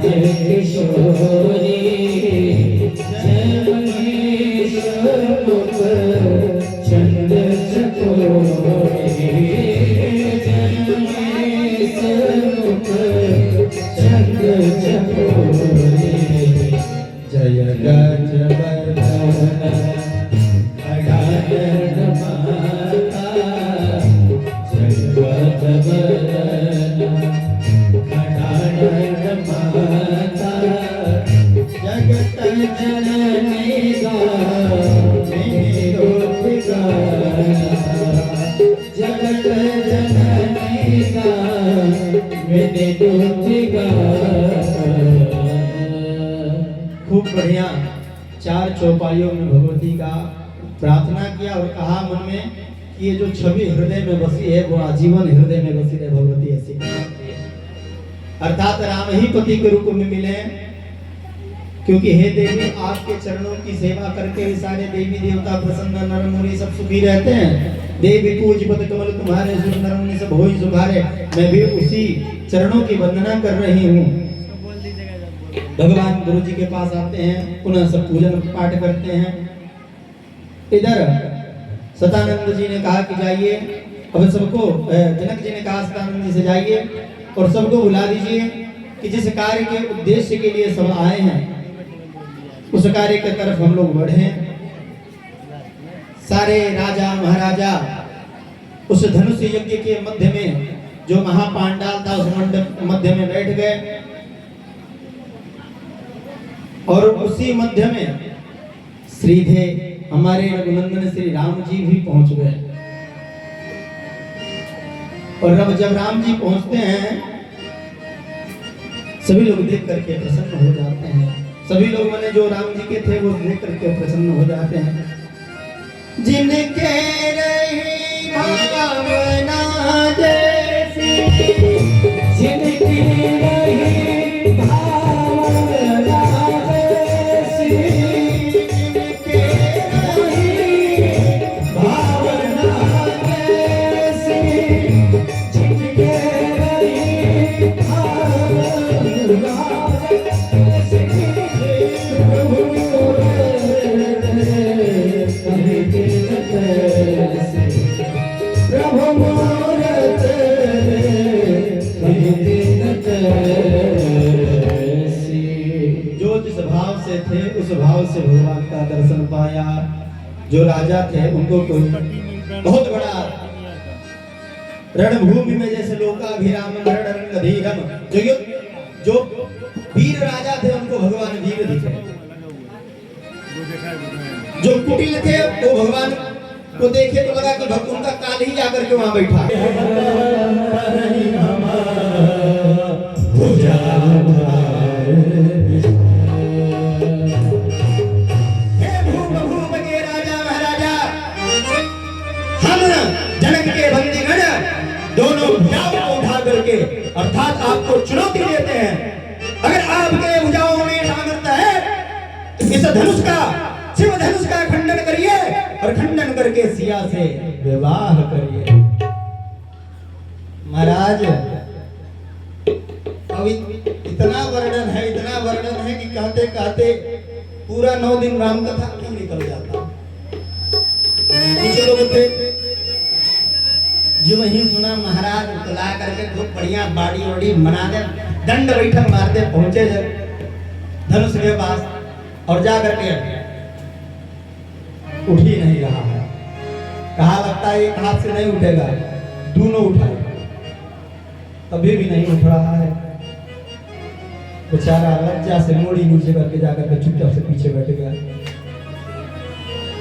किशोरी जय महेश्वर मुख चंद्र चकोरी जय महेश्वर मुख चंद्र चकोरी जय गजवर्धन अडारण माता जय गजवर्धन अडारण माता जगत जननी गाता जगत जननी गाता। खूब बढ़िया चार चौपाइयों में भगवती का प्रार्थना किया और कहा मन में कि ये जो छवि हृदय में बसी है वो आजीवन हृदय में बसी रहे भगवती ऐसी। अर्थात राम ही पति के रूप में मिले, क्योंकि हे देवी आपके चरणों की सेवा करके सारे देवी देवता प्रसन्न नर मुनि सब सुखी रहते हैं। देवी पूज पद कमल तुम्हारे सुर नर मुनि सब होई सुखारे। मैं भी उसी चरणों की वंदना कर रही हूँ। भगवान गुरु जी के पास आते हैं, पुनः सब पूजन पाठ करते हैं। इधर सतानंद जी ने कहा कि जाइए, अब सबको जनक जी ने कहा सतानंद जी से जाइए और सबको बुला दीजिए कि जिस कार्य के उद्देश्य के लिए सब आए हैं उस कार्य की तरफ हम लोग बढ़े। सारे राजा महाराजा उस धनुष यज्ञ के मध्य में जो महापांडाल था उस मंडप मध्य में बैठ गए और उसी मध्य में श्रीधे हमारे रघुनंदन श्री राम जी भी पहुंच गए। और अब जब राम जी पहुंचते हैं सभी लोग देख करके प्रसन्न हो जाते हैं। सभी लोग मैंने जो राम जी के थे वो देख करके प्रसन्न हो जाते हैं। जिनके रही भावना जैसी जिनकी रही भावना जैसी जिनके रही भावना जैसी जिनके रही भावना थे उस भाव से भगवान का दर्शन पाया। जो राजा थे उनको कोई बहुत बड़ा रणभूमि में जैसे लोकाभिराम रणधीरम जो वीर राजा थे उनको भगवान वीर दिखे। जो कुटिल थे वो भगवान को देखे तो लगा कि भक्त उनका काल ही आकर के वहां बैठा। दोनों भुजाओं को उठा करके अर्थात आपको चुनौती देते हैं, अगर आपके भुजाओं में सामर्थ्य है तो इस धनुष का शिव धनुष का खंडन करिए और खंडन करके सिया से विवाह करिए। महाराज अब इतना वर्णन है कि कहते कहते पूरा 9 दिन राम कथा क्यों निकल जाता। कुछ लोग थे जो वही सुना महाराज उतला करके खूब बढ़िया बाड़ी वाड़ी बना दे, दंड बैठक मारते पहुंचे जब धनुष के पास और जा करके उठ ही नहीं रहा है। कहा लगता है एक हाथ से नहीं उठेगा, दोनों उठाए तभी भी नहीं उठ रहा है। बेचारा लज्जा से मोड़ी नीचे करके जाकर के चुपचाप से पीछे बैठ गया।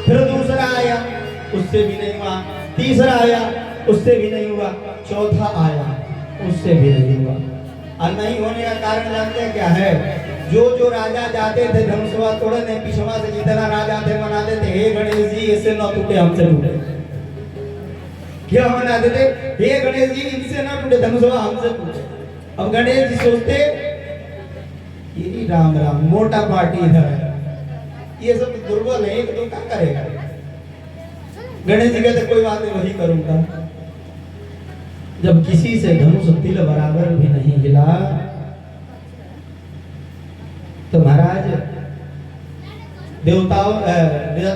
फिर दूसरा आया, उससे भी नहीं हुआ। तीसरा आया, उससे भी नहीं हुआ। चौथा आया, उससे भी नहीं हुआ। और नहीं होने का कारण जानते हैं क्या है? जो जो राजा जाते थे धनुषवा तोड़ने, पिछवा से जितना राजा थे मनाते थे, हे गणेश जी इससे न टूटे हमसे टूटे। क्या मनाते थे? हे गणेश जी इनसे न टूटे धनुषवा हमसे टूटे। अब गणेश जी सोचते ये राम राम मोटा पार्टी इधर है, ये सब दुर्बल है, एक दो क्या करेगा। गणेश जी कहते कोई बात नहीं वही करूंगा। जब किसी से धनुष तिल बराबर भी नहीं हिला तो महाराज देवताओं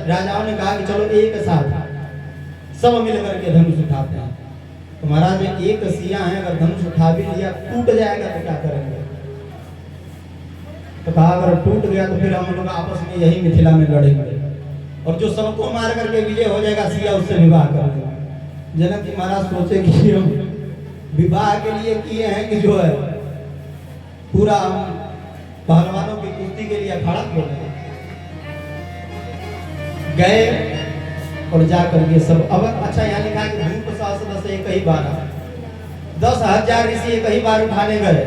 राजाओं ने कहा कि चलो एक साथ सब मिलकर के धनुष उठाते हैं। तो महाराज एक सिया है, अगर धनुष उठा भी लिया टूट जाएगा तो क्या करेंगे? तो कहा अगर टूट गया तो फिर हम लोग आपस में यही मिथिला में लड़ेंगे और जो सबको मार करके विजय हो जाएगा सिया उससे विवाह कर देगा। जनक जी महाराज सोचे कि हम विवाह के लिए किए हैं कि जो है पूरा पहलवानों की कुश्ती के लिए अखाड़ा खोले। गए और जाकर के सब अब अच्छा यहाँ लिखा है कि भूप सास दस एक ही बार 10,000 ऋषि एक ही बार उठाने गए।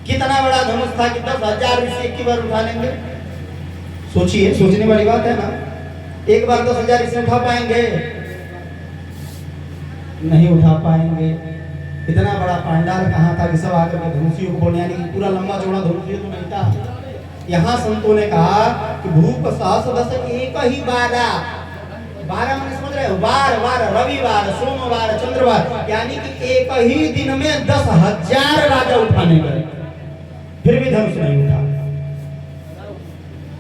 कितना बड़ा धनुष था कि 10,000 ऋषि एक ही बार उठा लेंगे? सोचिए, सोचने वाली बात है ना। एक बार 10,000 ऋषि उठा पाएंगे? नहीं उठा पाएंगे। इतना बड़ा पांडाल कहाँ था कि सब आकर के धनुषियों को बोलने, यानी कि पूरा लंबा चौड़ा धनुषियों तो नहीं था। यहाँ संतों ने कहा कि भूप सास दस एक ही बारा, 12 मैंने समझ रहे हो, बार बार रविवार सोमवार चंद्रवार, यानी कि एक ही दिन में 10,000 राजा उठाने गए, फिर भी धनुष नहीं उठा।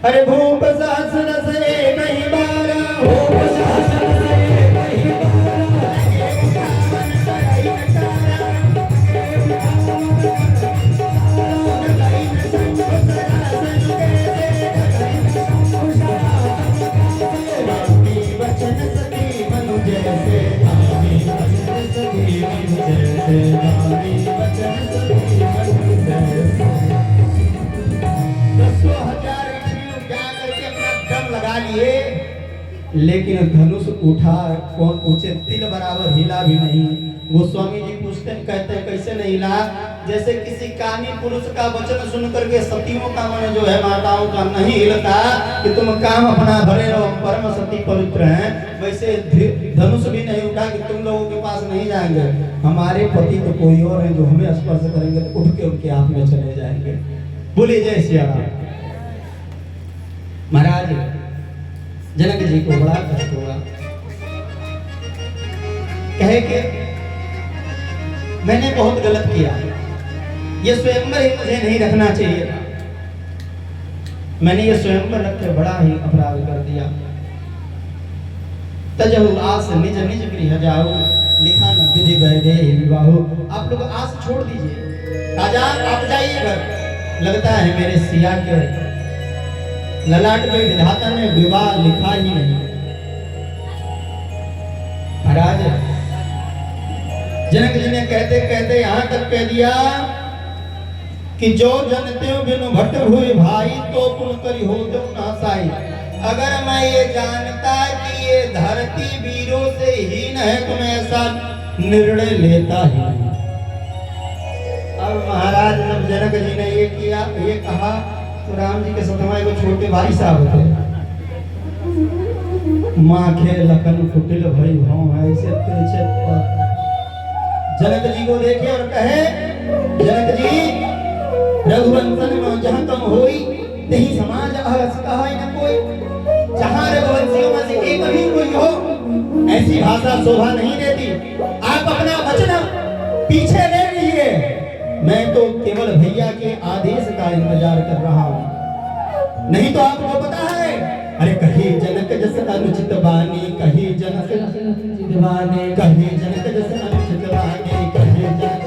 अरे भूप सास दस एक ही बारा, भूप सास दस एक ही बारा, लेकिन धनुष उठा कौन पूछे, तिल बराबर हिला भी नहीं। गोस्वामी जी पूछते हैं, कहते हैं कैसे नहीं हिला? जैसे किसी कामी पुरुष का वचन सुन करके सतियों का मन जो है माताओं का नहीं हिलता कि तुम काम अपना भरे रहो, परम सती पवित्र हैं, वैसे धनुष भी नहीं उठा कि तुम लोगों के पास नहीं जाएंगे, हमारे पति तो कोई और है जो हमें स्पर्श करेंगे तो उठ के उनके हाथ में चले जाएंगे। बोलिए जय सिया राम। महाराज जनक जी को बड़ा कष्ट हुआ, कहे कि मैंने बहुत गलत किया, ये स्वयंवर ही मुझे नहीं रखना चाहिए था, मैंने ये स्वयंवर रख के बड़ा ही अपराध कर दिया। तजहु आस निज निज गृह जाओ, लिखा न विधि वैदे विवाहो। आप लोग आस छोड़ दीजिए, राजा आप जाइए घर। लगता है मेरे सिया के ललाट में विधाता ने विवाह लिखा ही नहीं। महाराज जनक जी ने कहते कहते यहां तक कह दिया कि जो जनते बिनु भट्ट हुए भाई तो पुन करी हो तो ना साई। अगर मैं ये जानता कि ये धरती वीरों से हीन है तो मैं ऐसा निर्णय लेता ही नहीं। अब महाराज जब जनक जी ने ये किया, ये कहा, तो राम जी के सतमा को छोटे भाई साहब थे, माँ खे लखन कुटिल भई भाव ऐसे तिरछे जनक जी को देखे और कहे, जनक जी रघुवंशन में जहाँ कम होई नहीं समाज अहस कहा न कोई। जहाँ रघुवंशियों में से एक भी कोई हो, ऐसी भाषा शोभा नहीं देती। आप अपना वचन पीछे ले लीजिए, मैं तो केवल भैया के आदेश का इंतजार कर रहा हूँ, नहीं तो आपको पता है। अरे कही जनक जस अनुचित बानी, कही जनक अनुचित बानी, कही जनक जस अनुचित बानी, कही जनक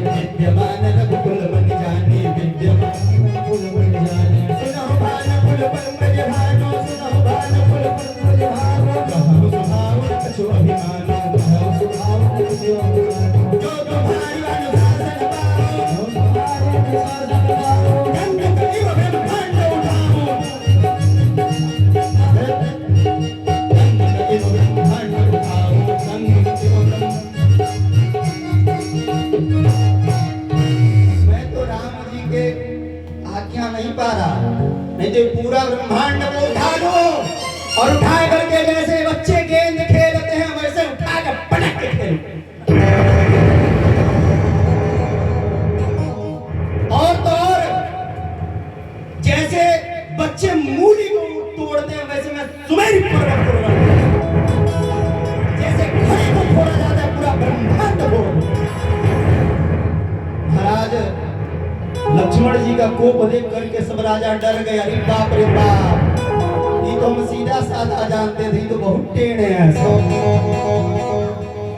विद्यमान रघुकुल मन जाने, विद्यमान रघुकुल मन जाने। सुनो भान फुल पंकज भानो, सुनो भान फुल पंकज भानो, कहु सुभाव कछु अभिमानो, कहु सुभाव कछु अभिमानो। जो तुम्हारी अनुशासन पाओ, तुम्हारी अनुशासन पाओ, गंग कलियुग ब्रह्मांड उठाओ, गंग कलियुग ब्रह्मांड उठाओ, गंग कलियुग ब्रह्मांड। मैं तो राम जी के आज्ञा नहीं पा रहा, नहीं तो पूरा ब्रह्मांड को उठा लो और उठा करके जैसे बच्चे गेंद खेलते हैं वैसे उठा कर पटक के खेलो। और तो और जैसे बच्चे मूली को तोड़ते हैं वैसे मैं सुमेरु पर्वत को जैसे घड़े को फोड़ा जाता है पूरा ब्रह्मांड को। महाराज लक्ष्मण जी का कोप देख करके सब राजा डर गए। अरे बाप रे बाप, ये तो हम सीधा साधा जानते थे, ये तो बहुत टेढ़े हैं सब।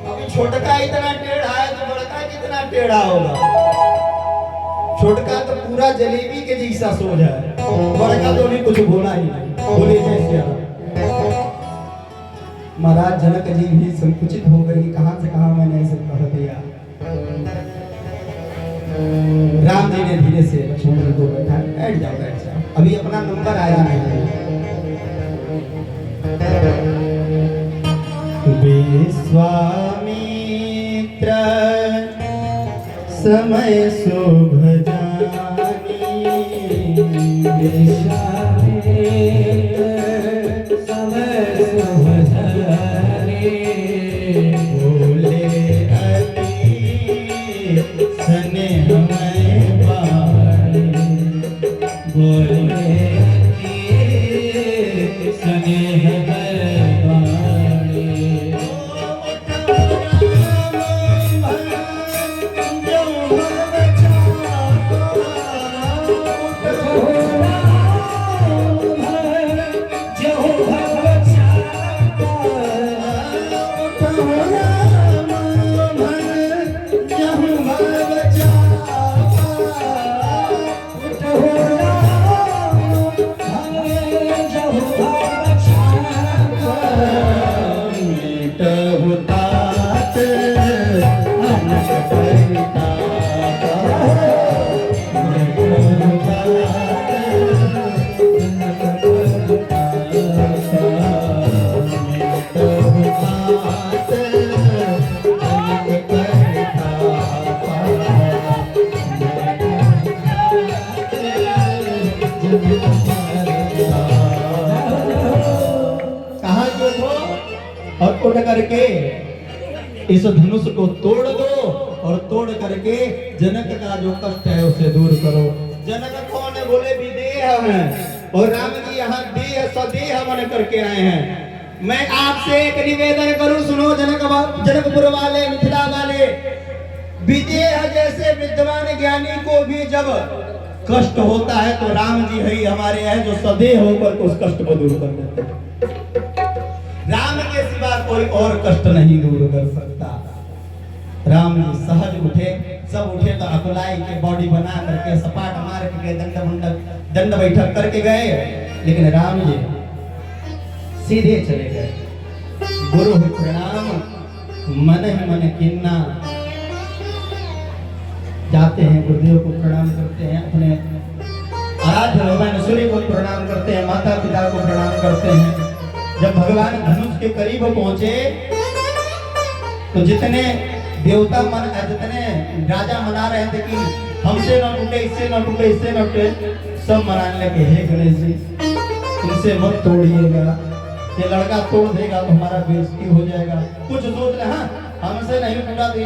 अभी छोटका इतना टेढ़ा है तो बड़का कितना टेढ़ा होगा। छोटका तो पूरा जलेबी के जैसा सोच है, बड़का तो नहीं कुछ बोला ही नहीं, बोले जैसे। महाराज जनक जी भी संकुचित हो गए कि कहां से कहां मैंने ऐसे कह दिया। राम जी ने धीरे से लक्ष्मण को बैठा, बैठ जाओ, अभी अपना नंबर आया नहीं। विश्वामित्र समय शुभ जानी, समय शुभ जानी, बोले अति स्नेह में बाणी, बोले स्नेह में बाणी। और उठ करके इस धनुष को तोड़ दो और तोड़ करके जनक का जो कष्ट है उसे दूर करो। जनक कौन है? बोले विदेह हैं, और राम जी यहाँ देह सदेह बन करके आए हैं। मैं आपसे एक निवेदन करूं, सुनो जनकपुर वाले, मिथिला वाले, विदेह जैसे विद्वान ज्ञानी को भी जब कष्ट होता है तो राम जी ही हमारे हैं जो सदेह होकर उस कष्ट को दूर कर देते हैं। राम के सिवा कोई और कष्ट नहीं दूर कर सकता। राम जी सहज उठे, सब उठे तो अकुलाई के बॉडी बना करके सपाट मार के दंड बैठक करके गए, लेकिन राम जी सीधे चले गए। गुरु प्रणाम मन ही मन किन्ना, जाते हैं गुरुदेव को प्रणाम करते हैं, अपने आराध्य भगवान सूर्य को प्रणाम करते हैं, माता पिता को प्रणाम करते हैं। जब भगवान धनुष के करीब पहुंचे तो जितने देवता जितने राजा मना रहे थे कि हमसे न टूटे, इससे न टूटे, इससे न टूटे, सब मनाने लगे, हे गणेश जी इनसे मत तोड़िएगा, ये लड़का तोड़ देगा तो हमारा बेइज्जती हो जाएगा। कुछ सोच रहे, हाँ हमसे नहीं टूटा तो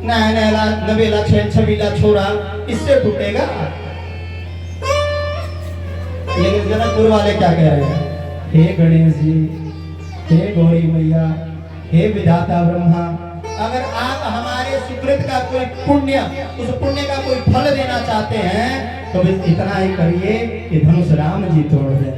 90 लाख 26 लाख छोरा इससे टूटेगा। लेकिन जनकपुर वाले क्या कह रहे हैं? हे गणेश जी, हे गौरी मैया, हे विधाता ब्रह्मा, अगर आप हमारे सुकृत का कोई पुण्य, उस पुण्य का कोई फल देना चाहते हैं तो बस इतना ही करिए कि धनुष राम जी तोड़ दें।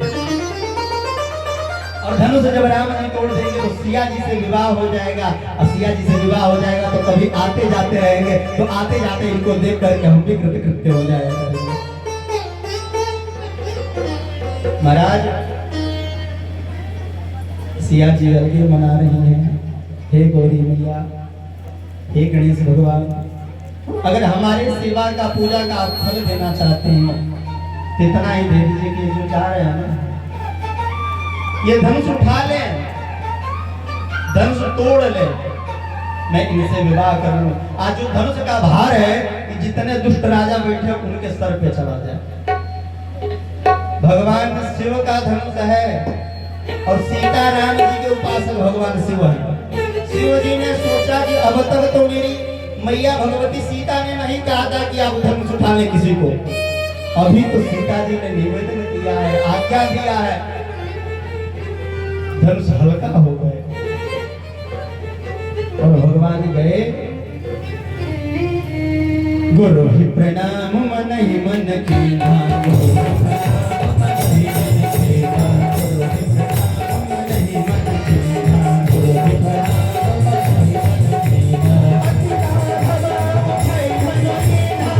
और धनुष जब राम जी तोड़ देंगे तो सिया जी से विवाह हो जाएगा, और सिया जी से विवाह हो जाएगा तो कभी आते जाते रहेंगे, तो आते जाते इनको देख करके हम भी कृतकृत्य हो जाया करेंगे। महाराज सिया जी अलगे मना रही हैं, हे गौरी मैया, हे गणेश भगवान, अगर हमारे सेवा का पूजा का आप फल देना चाहते हैं तो इतना ही दे दीजिए कि जो चाह रहे हैं ना, ये धनुष उठा ले, धनुष तोड़ ले, मैं इनसे विवाह कर लूं। आज जो धनुष का भार है कि जितने दुष्ट राजा बैठे उनके सर पे चला जाए। भगवान शिव का धनुष है और सीता राम जी के उपासक भगवान शिव है। शिव जी ने सोचा कि अब तक तो मेरी मैया भगवती सीता ने नहीं कहा था कि आप धनुष उठा लें किसी को, अभी तो सीता जी ने निवेदन किया है, आज्ञा दिया है, धनुष हल्का हो गए और भगवान गए गुरु ही प्रणाम मन ही मन कीना गुरु ही प्रणाम मन ही मन कीना गुरु ही प्रणाम मन ही मन कीना गुरु ही प्रणाम मन ही मन कीना भाई मन कीना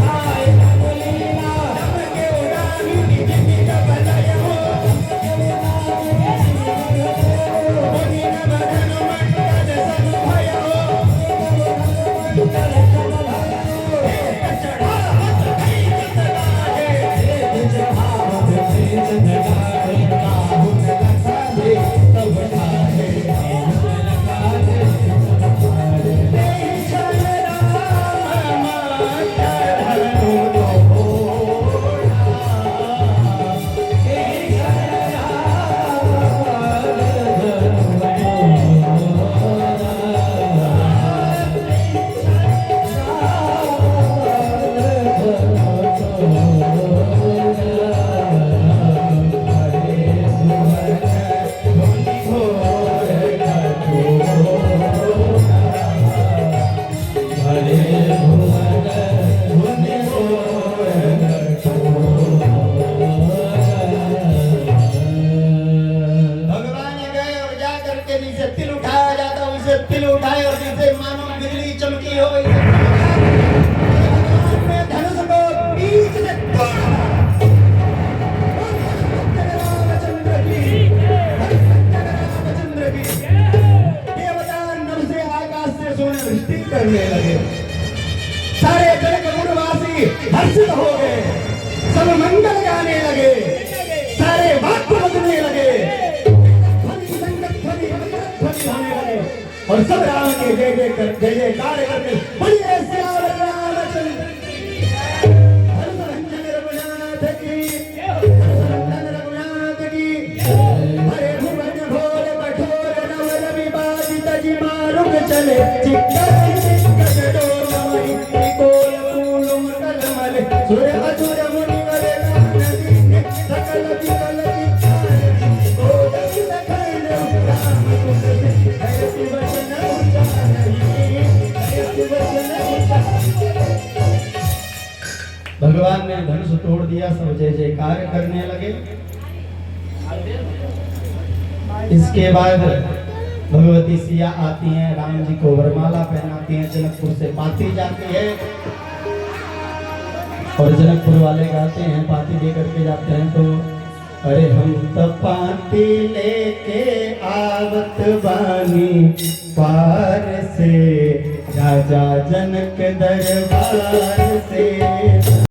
भाई बोलीना नम के उड़ानी निधि का बनाया हो बोली नम धन मंडल सन भया हो करने लगे। सारे जग गुणवासी हर्षित हो गए, सब मंगल गाने लगे, सारे वाद्य बजने लगे, ध्वनि संगत ध्वनि होने लगे और सब राम के जय जयकार करके बोलिए श्याम रामचंद्र हनुमान रघुनाथ की, हनुमान रघुनाथ की। हरे भुवन भोर कठोर नव रवि बाजित जी मारुग चले चिक्कर भगवान ने धनुष तोड़ दिया, सब जय जयकार करने लगे। इसके बाद भगवती सिया आती हैं, राम जी को वरमाला पहनाती हैं, जनकपुर से पाती जाती है और जनकपुर वाले गाते हैं, पाती लेकर के जाते हैं तो अरे हम तो पाती लेके आवत बानी पार से, राजा जनक दरबार से।